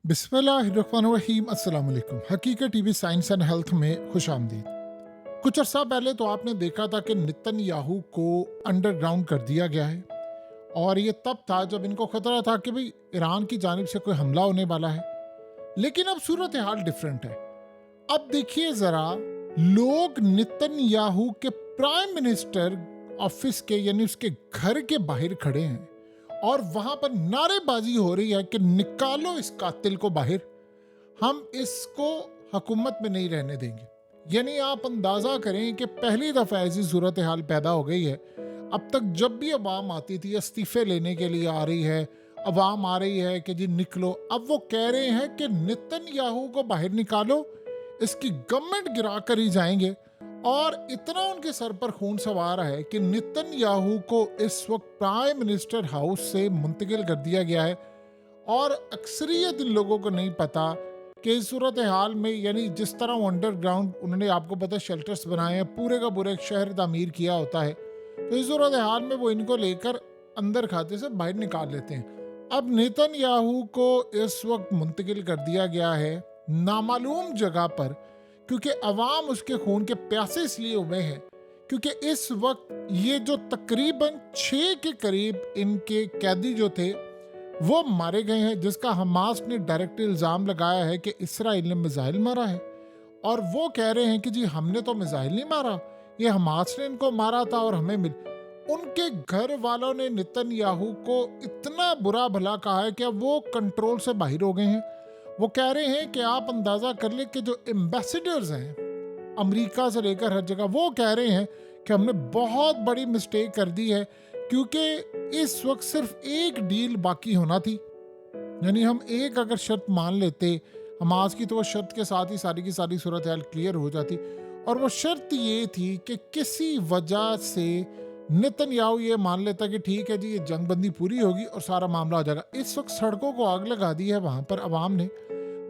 बिस्मिल्लाहिर्रहमानिर्रहीम। अस्सलाम वालेकुम। हकीकत टीवी साइंस एंड हेल्थ में खुश आमदीद। कुछ अर्सा पहले तो आपने देखा था कि नेतन्याहू को अंडरग्राउंड कर दिया गया है, और ये तब था जब इनको खतरा था कि भाई ईरान की जानिब से कोई हमला होने वाला है। लेकिन अब सूरत हाल डिफरेंट है। अब देखिए जरा, लोग नेतन्याहू के प्राइम मिनिस्टर ऑफिस के यानी उसके घर के बाहर खड़े हैं और वहां पर नारेबाजी हो रही है कि निकालो इस कातिल को बाहर, हम इसको हुकूमत में नहीं रहने देंगे। यानी आप अंदाजा करें कि पहली दफा ऐसी सूरत हाल पैदा हो गई है। अब तक जब भी अवाम आती थी इस्तीफे लेने के लिए आ रही है, अवाम आ रही है कि जी निकलो, अब वो कह रहे हैं कि नेतन्याहू को बाहर निकालो, इसकी गवर्नमेंट गिरा कर ही जाएंगे। और इतना उनके सर पर खून सवार है कि नेतन्याहू को इस वक्त प्राइम मिनिस्टर हाउस से मुंतकिल कर दिया गया है। और अक्सरियत इन लोगों को नहीं पता कि इस सूरत हाल में, यानी जिस तरह अंडरग्राउंड उन्होंने आपको पता शेल्टर्स बनाए हैं, पूरे का पूरा एक शहर तामीर किया होता है, तो इस सूरत हाल में वो इनको लेकर अंदर खाते से बाहर निकाल लेते हैं। अब नेतन्याहू को इस वक्त मुंतकिल कर दिया गया है नामालूम जगह पर, क्योंकि अवाम उसके खून के प्यासे इसलिए हुए हैं क्योंकि इस वक्त ये जो तकरीबन 6 के करीब इनके कैदी जो थे वो मारे गए हैं, जिसका हमास ने डायरेक्ट इल्ज़ाम लगाया है कि इसराइल ने मिसाइल मारा है। और वो कह रहे हैं कि जी हमने तो मिसाइल नहीं मारा, ये हमास ने इनको मारा था और हमें मिल। उनके घर वालों ने नेतन्याहू को इतना बुरा भला कहा है कि अब वो कंट्रोल से बाहर हो गए हैं। वो कह रहे हैं कि आप अंदाज़ा कर ले कि जो एम्बेसडर्स हैं अमेरिका से लेकर हर जगह, वो कह रहे हैं कि हमने बहुत बड़ी मिस्टेक कर दी है, क्योंकि इस वक्त सिर्फ एक डील बाकी होना थी। यानी हम एक अगर शर्त मान लेते हमास की, तो वो शर्त के साथ ही सारी की सारी सूरत हाल क्लियर हो जाती। और वो शर्त ये थी कि किसी वजह से नेतन्याहू ये मान लेता कि ठीक है जी ये जंगबंदी पूरी होगी और सारा मामला हो जाएगा। इस वक्त सड़कों को आग लगा दी है वहां पर अवाम ने,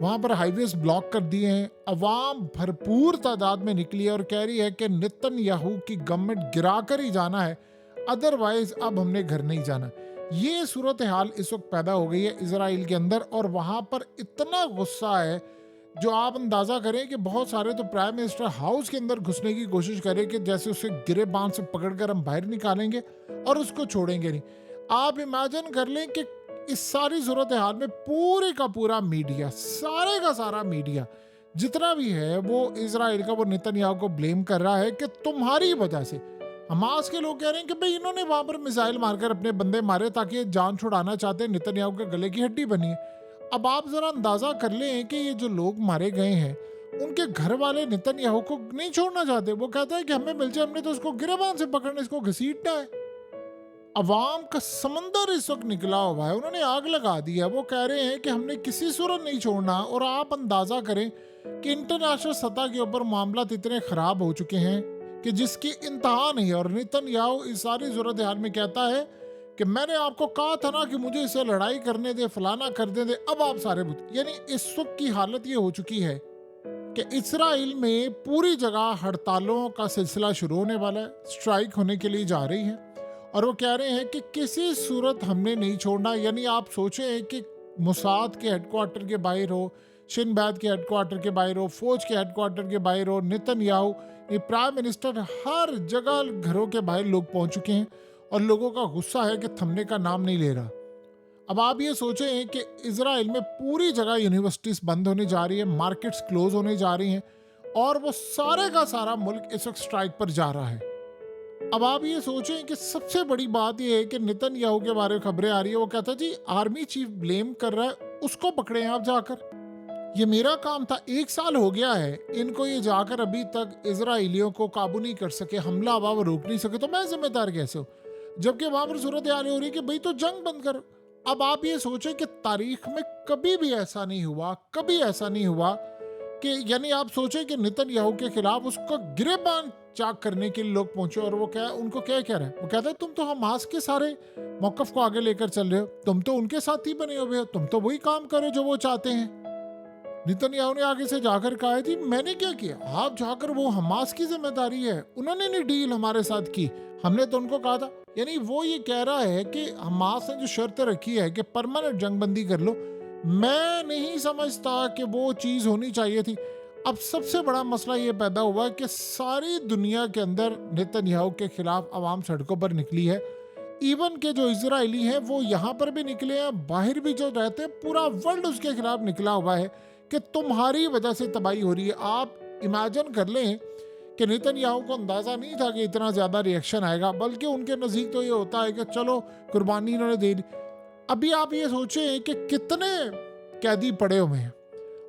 वहां पर हाईवेज ब्लॉक कर दिए हैं। अवाम भरपूर तादाद में निकली है और कह रही है कि नेतन्याहू की गवर्नमेंट गिरा कर ही जाना है, अदरवाइज अब हमने घर नहीं जाना। ये सूरत हाल इस वक्त पैदा हो गई है इसराइल के अंदर, और वहां पर इतना गुस्सा है जो आप अंदाजा करें कि बहुत सारे तो प्राइम मिनिस्टर हाउस के अंदर घुसने की कोशिश करें कि जैसे उसे गिरेबान से पकड़कर हम बाहर निकालेंगे और उसको छोड़ेंगे नहीं। आप इमेजिन कर लें कि इस सारी सूरत हाल में पूरे का पूरा मीडिया, सारे का सारा मीडिया जितना भी है वो इसराइल का, वो नेतन्याहू को ब्लेम कर रहा है कि तुम्हारी वजह से। हमास के लोग कह रहे हैं कि भाई इन्होंने वहां पर मिसाइल मारकर अपने बंदे मारे ताकि ये जान छुड़ाना चाहते हैं, नेतन्याहू के गले की हड्डी बनी है। अब आप जरा अंदाजा कर लें कि ये जो लोग मारे गए हैं उनके घर वाले नेतन्याहू को नहीं छोड़ना चाहते। वो कहता है कि हमें मिल जाए, हमने तो उसको गिरेबान से पकड़ना, इसको घसीटना है। अवाम का समंदर इस वक्त निकला हुआ है, उन्होंने आग लगा दी है। वो कह रहे हैं कि हमने किसी सूरत नहीं छोड़ना। और आप अंदाजा करें कि इंटरनेशनल सतह के ऊपर मामला इतने खराब हो चुके हैं कि जिसकी इंतहा नहीं है। और नेतन्याहू इस सारी सूरत हाल में कहता है कि मैंने आपको कहा था ना कि मुझे इससे लड़ाई करने दे, फलाना कर दे, अब आप सारे यानी इस वक्त की हालत ये हो चुकी है कि इसराइल में पूरी जगह हड़तालों का सिलसिला शुरू होने वाला है, स्ट्राइक होने के लिए जा रही है। और वो कह रहे हैं कि किसी सूरत हमने नहीं छोड़ना। यानी आप सोचें कि मुसाद के हेडक्वार्टर के बाहर हो, शिन बैत के हेडक्वार्टर के बाहर हो, फौज के हेडक्वार्टर के बाहर हो, नेतन्याहू ये प्राइम मिनिस्टर, हर जगह घरों के बाहर लोग पहुंच चुके हैं और लोगों का गुस्सा है कि थमने का नाम नहीं ले रहा। अब आप ये सोचें कि इजराइल में पूरी जगह यूनिवर्सिटीज बंद होने जा रही है, मार्केट्स क्लोज होने जा रही हैं, और वो सारे का सारा मुल्क इस वक्त स्ट्राइक पर जा रहा है। अब आप ये सोचें कि सबसे बड़ी बात यह है कि नेतन्याहू के बारे में खबरें आ रही है, वो कहता है जी आर्मी चीफ ब्लेम कर रहा है, उसको पकड़े आप जाकर, ये मेरा काम था। 1 साल हो गया है इनको ये जाकर अभी तक इजराइलियों को काबू नहीं कर सके, हमला हवा रोक नहीं सके, तो मैं जिम्मेदार कैसे हूँ? जबकि वहां पर सूरत हाल हो रही है कि भाई तो जंग बंद करो। अब आप ये सोचें कि तारीख में कभी भी ऐसा नहीं हुआ, कभी ऐसा नहीं हुआ कि, यानी आप सोचें कि नेतन्याहू के खिलाफ उसको गिरेबान चाक करने के लिए लोग पहुंचे। और वो क्या, उनको क्या कह रहा है? वो कहता है तुम तो हमास के सारे मौकफ को आगे लेकर चल रहे हो, तुम तो उनके साथ ही बने हुए हो, तुम तो वही काम करो जो वो चाहते हैं। नेतन्याहू ने आगे से जाकर कहा है जी मैंने क्या किया, आप जाकर, वो हमास की जिम्मेदारी है, उन्होंने नहीं डील हमारे साथ की, हमने तो उनको कहा था। यानी वो ये कह रहा है कि हमास ने जो शर्त रखी है कि परमानेंट जंगबंदी कर लो, मैं नहीं समझता कि वो चीज़ होनी चाहिए थी। अब सबसे बड़ा मसला ये पैदा हुआ कि सारी दुनिया के अंदर नेतन्याहू के खिलाफ आवाम सड़कों पर निकली है। इवन के जो इजरायली हैं वो यहाँ पर भी निकले हैं, बाहर भी जो रहते हैं, पूरा वर्ल्ड उसके खिलाफ निकला हुआ है कि तुम्हारी वजह से तबाही हो रही है। आप इमेजिन कर लें कि नेतन्याहू को अंदाज़ा नहीं था कि इतना ज़्यादा रिएक्शन आएगा, बल्कि उनके नज़दीक तो ये होता है कि चलो कुर्बानी इन्होंने दे दी। अभी आप ये सोचें कि कितने कैदी पड़े हुए हैं,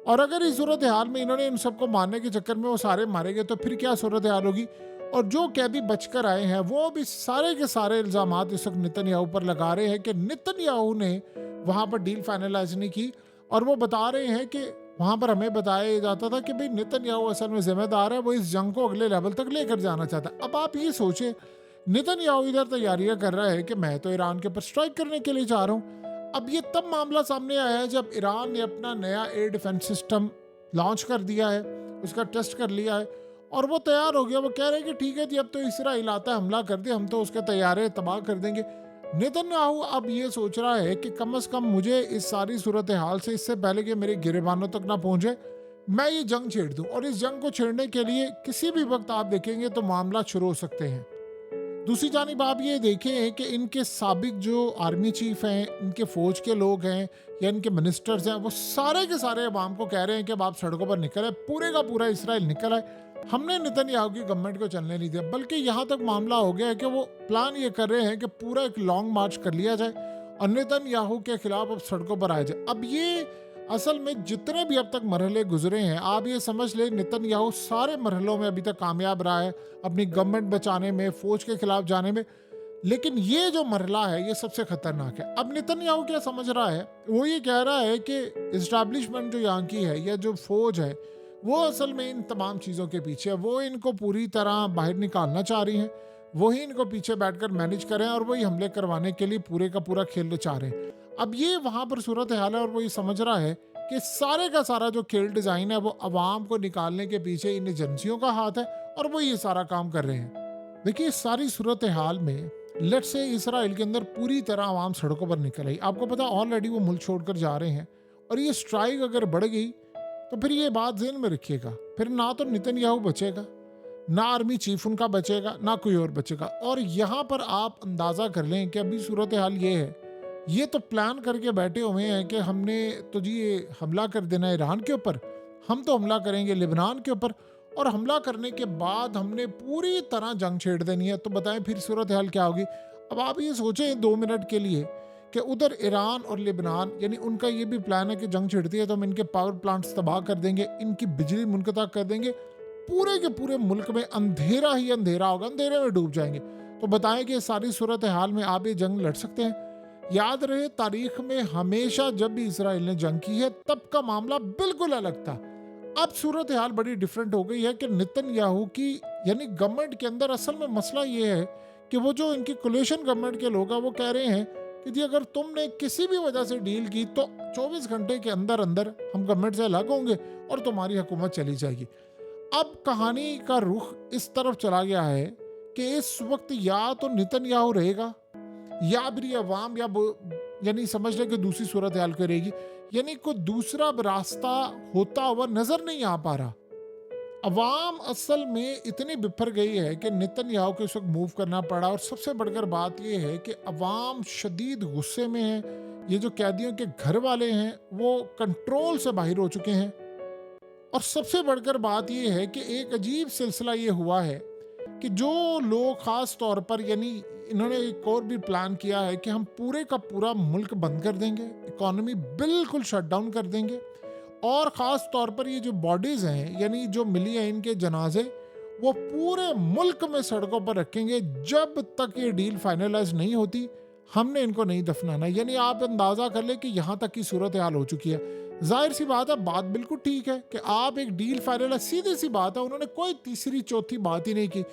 और अगर इस सूरत हाल में इन्होंने इन सबको मारने के चक्कर में वो सारे मारे गए तो फिर क्या सूरत हाल होगी। और जो कैदी बचकर आए हैं वो भी सारे के सारे इल्ज़ामात इस वक्त नेतन्याहू पर लगा रहे हैं कि नेतन्याहू ने वहाँ पर डील फाइनलाइज नहीं की। और वो बता रहे हैं कि वहाँ पर हमें बताया जाता था कि भाई नेतन्याहू असल में जिम्मेदार है, वो इस जंग को अगले लेवल तक लेकर जाना चाहता है। अब आप ये सोचें, नेतन्याहू इधर तैयारियां कर रहा है कि मैं तो ईरान के ऊपर स्ट्राइक करने के लिए जा रहा हूँ। अब ये तब मामला सामने आया है जब ईरान ने अपना नया एयर डिफेंस सिस्टम लॉन्च कर दिया है, उसका टेस्ट कर लिया है और वो तैयार हो गया। वो कह रहे हैं कि ठीक है जी, अब तो इसराइल आता है हमला कर दे, हम तो उसके तैयारे तबाह कर देंगे। नेतन्याहू अब ये सोच रहा है कि कम से कम मुझे इस सारी सूरत हाल से, इससे पहले कि मेरे गिरेबानों तक ना पहुंचे, मैं ये जंग छेड़ दूं। और इस जंग को छेड़ने के लिए किसी भी वक्त आप देखेंगे तो मामला शुरू हो सकते हैं। दूसरी जानिब आप ये देखें कि इनके साबिक जो आर्मी चीफ हैं, इनके फौज के लोग हैं या इनके मिनिस्टर्स हैं, वो सारे के सारे अवाम को कह रहे हैं कि अब आप सड़कों पर निकल आए, पूरे का पूरा इसराइल निकल आए, हमने नेतन्याहू की गवर्नमेंट को चलने नहीं दिया। बल्कि यहाँ तक मामला हो गया है कि वो प्लान ये कर रहे हैं कि पूरा एक लॉन्ग मार्च कर लिया जाए और नेतन्याहू के खिलाफ अब सड़कों पर आया जाए। अब ये असल में जितने भी अब तक मरहले गुजरे हैं, आप ये समझ ले नेतन्याहू सारे मरहलों में अभी तक कामयाब रहा है अपनी गवर्नमेंट बचाने में, फौज के खिलाफ जाने में। लेकिन ये जो मरहला है ये सबसे खतरनाक है। अब नेतन्याहू क्या समझ रहा है, वो ये कह रहा है कि इस्टेब्लिशमेंट जो यहाँ की है या जो फौज है वो असल में इन तमाम चीज़ों के पीछे है। वो इनको पूरी तरह बाहर निकालना चाह रही हैं, वही इनको पीछे बैठकर मैनेज करें और वही हमले करवाने के लिए पूरे का पूरा खेल रचा रहे हैं। अब ये वहाँ पर सूरत हाल है और वो ये समझ रहा है कि सारे का सारा जो खेल डिज़ाइन है वो अवाम को निकालने के पीछे इन एजेंसियों का हाथ है और वो ये सारा काम कर रहे हैं। देखिए, इस सारी सूरत हाल में लेट से इसराइल के अंदर पूरी तरह आवाम सड़कों पर निकल आई। आपको पता ऑलरेडी वो मुल्क छोड़कर जा रहे हैं और ये स्ट्राइक अगर बढ़ गई तो फिर ये बात ज़हन में रखिएगा, फिर ना तो नेतन्याहू बचेगा, ना आर्मी चीफ उनका बचेगा, ना कोई और बचेगा। और यहाँ पर आप अंदाज़ा कर लें कि अभी सूरत हाल ये है, ये तो प्लान करके बैठे हुए हैं कि हमने तो जी ये हमला कर देना है ईरान के ऊपर, हम तो हमला करेंगे लेबनान के ऊपर, और हमला करने के बाद हमने पूरी तरह जंग छेड़ देनी है। तो बताएं फिर सूरत हाल क्या होगी। अब आप ये सोचें 2 मिनट के लिए कि उधर ईरान और लेबनान, यानी उनका ये भी प्लान है कि जंग छिड़ती है तो हम इनके पावर प्लांट्स तबाह कर देंगे, इनकी बिजली मुनक़ता कर देंगे, पूरे के पूरे मुल्क में अंधेरा ही अंधेरा होगा, अंधेरे में डूब जाएंगे। तो बताएं कि सारी सूरत हाल में आप ये जंग लड़ सकते हैं। याद रहे, तारीख में हमेशा जब भी इसराइल ने जंग की है तब का मामला बिल्कुल अलग था। अब सूरत हाल बड़ी डिफरेंट हो गई है कि नेतन्याहू की यानी गवर्नमेंट के अंदर असल में मसला ये है कि वो जो इनकी कोलिशन गवर्नमेंट के लोग हैं वो कह रहे हैं कि जी अगर तुमने किसी भी वजह से डील की तो 24 घंटे के अंदर अंदर हम गवर्नमेंट से अलग होंगे और तुम्हारी हुकूमत चली जाएगी। अब कहानी का रुख इस तरफ चला गया है कि इस वक्त या तो नेतन्याहू रहेगा या फिर ये अवाम यानी समझ ले कि दूसरी सूरत हाल करेगी, यानी कोई दूसरा रास्ता होता हुआ नजर नहीं आ पा रहा। अवाम असल में इतनी बिफर गई है कि नेतन्याहू को इस वक्त मूव करना पड़ा। और सबसे बढ़कर बात यह है कि अवाम शदीद गुस्से में है। ये जो कैदियों के घर वाले हैं वो कंट्रोल से बाहर हो चुके हैं। और सबसे बढ़कर बात यह है कि एक अजीब सिलसिला ये हुआ है कि जो लोग ख़ास तौर पर, यानी इन्होंने एक और भी प्लान किया है कि हम पूरे का पूरा मुल्क बंद कर देंगे, इकॉनमी बिल्कुल शट डाउन कर देंगे, और ख़ास तौर पर ये जो बॉडीज़ हैं यानी जो मिली हैं इनके जनाजे, वो पूरे मुल्क में सड़कों पर रखेंगे जब तक ये डील फाइनलाइज नहीं होती। हमने इनको नहीं दफनाना। यानी आप अंदाज़ा कर ले कि यहाँ तक की सूरत हाल हो चुकी है। जाहिर सी बात है, बात बिल्कुल ठीक है कि आप एक डील फाइनलाइज, सीधी सी बात है, उन्होंने कोई तीसरी चौथी बात ही नहीं की।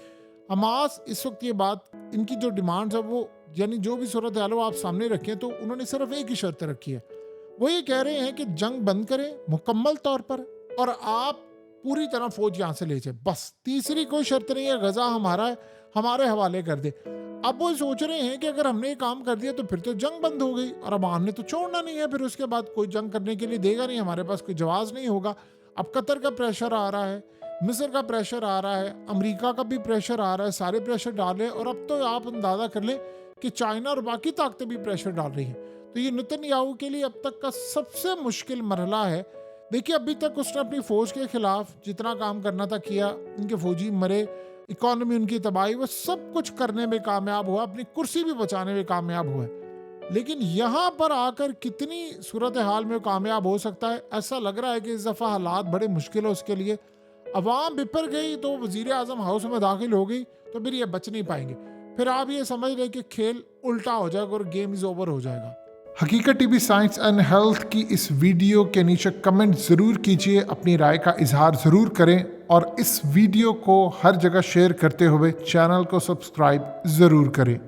हमास इस वक्त ये बात, इनकी जो डिमांड्स है वो यानी जो भी सूरत हाल हो आप सामने रखें, तो उन्होंने सिर्फ एक ही शर्त रखी है। वो ये कह रहे हैं कि जंग बंद करें मुकम्मल तौर पर और आप पूरी तरह फौज यहाँ से ले जाए, बस। तीसरी कोई शर्त नहीं है, गजा हमारा है, हमारे हवाले कर दे। अब वो सोच रहे हैं कि अगर हमने ये काम कर दिया तो फिर तो जंग बंद हो गई और अब हमने तो छोड़ना नहीं है, फिर उसके बाद कोई जंग करने के लिए देगा नहीं, हमारे पास कोई जवाब नहीं होगा। अब कतर का प्रेशर आ रहा है, मिस्र का प्रेशर आ रहा है, अमेरिका का भी प्रेशर आ रहा है, सारे प्रेशर डाले और अब तो आप अंदाजा कर लें कि चाइना और बाकी ताकतें भी प्रेशर डाल रही हैं। तो ये नेतन्याहू के लिए अब तक का सबसे मुश्किल मरहला है। देखिए अभी तक उसने अपनी फौज के खिलाफ जितना काम करना था किया, इनके फौजी मरे, इकोनॉमी उनकी तबाही, वो सब कुछ करने में कामयाब हुआ, अपनी कुर्सी भी बचाने में कामयाब हुआ। लेकिन यहाँ पर आकर कितनी सूरत हाल में कामयाब हो सकता है, ऐसा लग रहा है कि इस दफ़ा हालात बड़े मुश्किल है उसके लिए। अवाम बिपर गई तो वज़ीर आज़म हाउस में दाखिल हो गई तो फिर ये बच नहीं पाएंगे, फिर आप ये समझ रहे कि खेल उल्टा हो जाएगा और गेम इज़ ओवर हो जाएगा। हकीकत टीवी साइंस एंड हेल्थ की इस वीडियो के नीचे कमेंट ज़रूर कीजिए, अपनी राय का इजहार ज़रूर करें और इस वीडियो को हर जगह शेयर करते हुए चैनल को सब्सक्राइब ज़रूर करें।